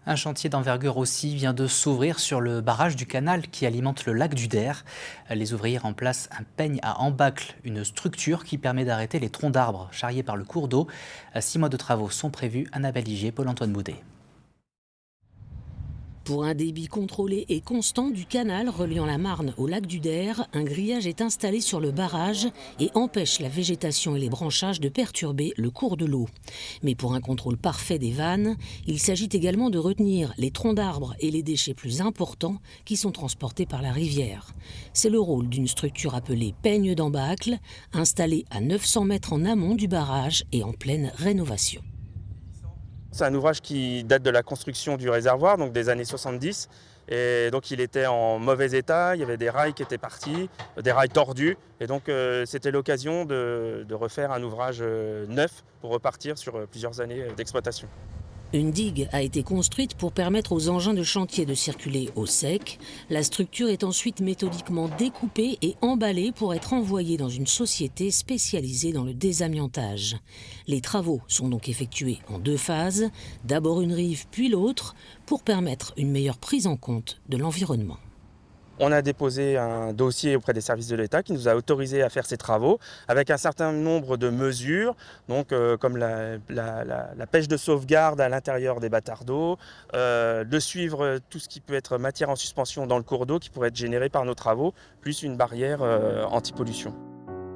Un chantier d'envergure aussi vient de s'ouvrir sur le barrage du canal qui alimente le lac du Der. Les ouvriers remplacent un peigne à embâcle, une structure qui permet d'arrêter les troncs d'arbres charriés par le cours d'eau. 6 mois de travaux sont prévus. Annabelle Ligier, Paul-Antoine Boudet. Pour un débit contrôlé et constant du canal reliant la Marne au lac du Der, un grillage est installé sur le barrage et empêche la végétation et les branchages de perturber le cours de l'eau. Mais pour un contrôle parfait des vannes, il s'agit également de retenir les troncs d'arbres et les déchets plus importants qui sont transportés par la rivière. C'est le rôle d'une structure appelée peigne d'embâcle, installée à 900 mètres en amont du barrage et en pleine rénovation. C'est un ouvrage qui date de la construction du réservoir, donc des années 70. Et donc il était en mauvais état, il y avait des rails qui étaient partis, des rails tordus. Et donc c'était l'occasion de refaire un ouvrage neuf pour repartir sur plusieurs années d'exploitation. Une digue a été construite pour permettre aux engins de chantier de circuler au sec. La structure est ensuite méthodiquement découpée et emballée pour être envoyée dans une société spécialisée dans le désamiantage. Les travaux sont donc effectués en 2 phases, d'abord une rive puis l'autre, pour permettre une meilleure prise en compte de l'environnement. On a déposé un dossier auprès des services de l'État qui nous a autorisé à faire ces travaux avec un certain nombre de mesures, donc, comme la pêche de sauvegarde à l'intérieur des bâtards d'eau, de suivre tout ce qui peut être matière en suspension dans le cours d'eau qui pourrait être généré par nos travaux, plus une barrière anti-pollution.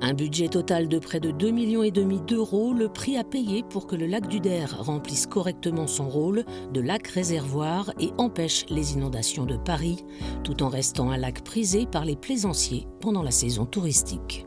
Un budget total de près de 2,5 millions d'euros, le prix à payer pour que le lac du Der remplisse correctement son rôle de lac réservoir et empêche les inondations de Paris, tout en restant un lac prisé par les plaisanciers pendant la saison touristique.